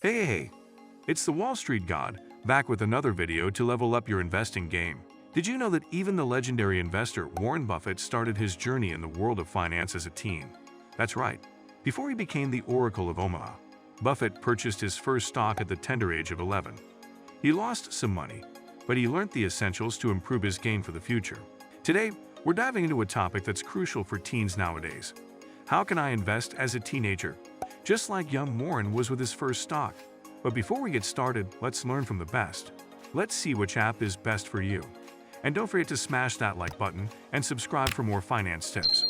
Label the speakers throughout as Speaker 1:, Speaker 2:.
Speaker 1: Hey, it's the Wall Street God, back with another video to level up your investing game. Did you know that even the legendary investor Warren Buffett started his journey in the world of finance as a teen? That's right. Before he became the Oracle of Omaha, Buffett purchased his first stock at the tender age of 11. He lost some money, but he learned the essentials to improve his game for the future. Today, we're diving into a topic that's crucial for teens nowadays. How can I invest as a teenager? Just like young Warren was with his first stock. But before we get started, let's learn from the best. Let's see which app is best for you. And don't forget to smash that like button and subscribe for more finance tips.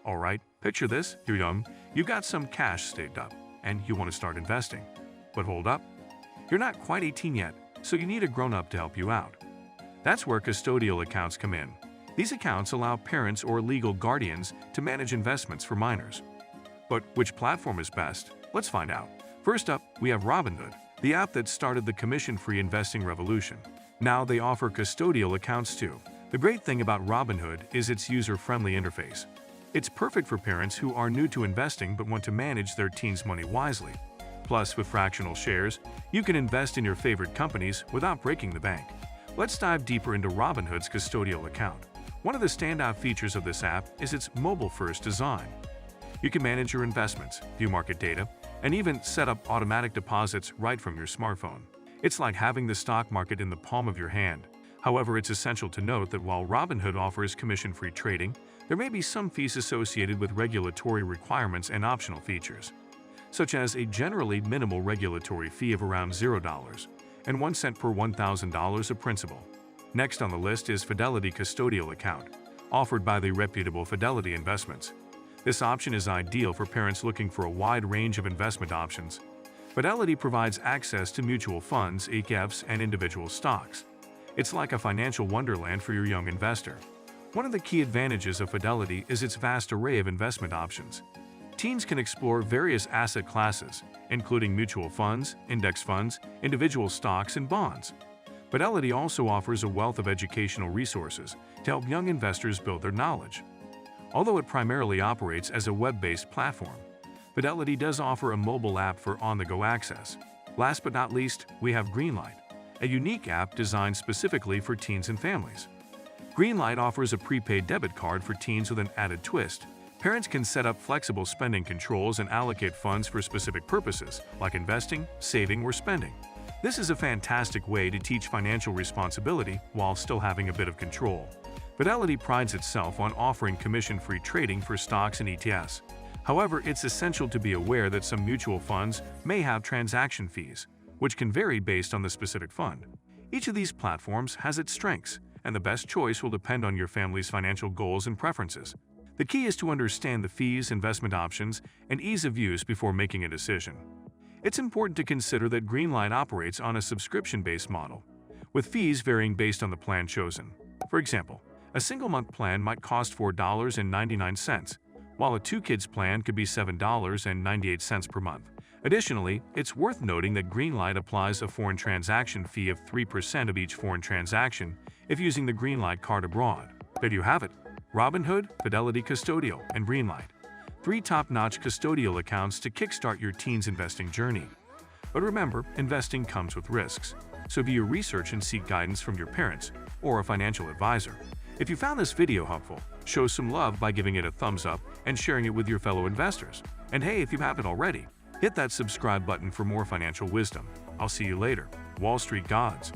Speaker 1: Alright, picture this, you're young, you got some cash saved up, and you want to start investing. But hold up, you're not quite 18 yet, so you need a grown-up to help you out. That's where custodial accounts come in. These accounts allow parents or legal guardians to manage investments for minors. But which platform is best? Let's find out. First up, we have Robinhood, the app that started the commission-free investing revolution. Now they offer custodial accounts too. The great thing about Robinhood is its user-friendly interface. It's perfect for parents who are new to investing but want to manage their teens' money wisely. Plus, with fractional shares, you can invest in your favorite companies without breaking the bank. Let's dive deeper into Robinhood's custodial account. One of the standout features of this app is its mobile-first design. You can manage your investments, view market data, and even set up automatic deposits right from your smartphone. It's like having the stock market in the palm of your hand. However, it's essential to note that while Robinhood offers commission-free trading, there may be some fees associated with regulatory requirements and optional features, such as a generally minimal regulatory fee of around $0 and 1 cent per $1,000 of principal. Next on the list is Fidelity Custodial Account, offered by the reputable Fidelity Investments. This option is ideal for parents looking for a wide range of investment options. Fidelity provides access to mutual funds, ETFs, and individual stocks. It's like a financial wonderland for your young investor. One of the key advantages of Fidelity is its vast array of investment options. Teens can explore various asset classes, including mutual funds, index funds, individual stocks, and bonds. Fidelity also offers a wealth of educational resources to help young investors build their knowledge. Although it primarily operates as a web-based platform, Fidelity does offer a mobile app for on-the-go access. Last but not least, we have Greenlight, a unique app designed specifically for teens and families. Greenlight offers a prepaid debit card for teens with an added twist. Parents can set up flexible spending controls and allocate funds for specific purposes, like investing, saving, or spending. This is a fantastic way to teach financial responsibility while still having a bit of control. Fidelity prides itself on offering commission-free trading for stocks and ETFs. However, it's essential to be aware that some mutual funds may have transaction fees, which can vary based on the specific fund. Each of these platforms has its strengths, and the best choice will depend on your family's financial goals and preferences. The key is to understand the fees, investment options, and ease of use before making a decision. It's important to consider that Greenlight operates on a subscription-based model, with fees varying based on the plan chosen. For example, a single-month plan might cost $4.99, while a two-kids plan could be $7.98 per month. Additionally, it's worth noting that Greenlight applies a foreign transaction fee of 3% of each foreign transaction if using the Greenlight card abroad. There you have it. Robinhood, Fidelity Custodial, and Greenlight. 3 top-notch custodial accounts to kickstart your teens' investing journey. But remember, investing comes with risks, so do your research and seek guidance from your parents or a financial advisor. If you found this video helpful, show some love by giving it a thumbs up and sharing it with your fellow investors. And hey, if you haven't already, hit that subscribe button for more financial wisdom. I'll see you later. Wall Street Gods.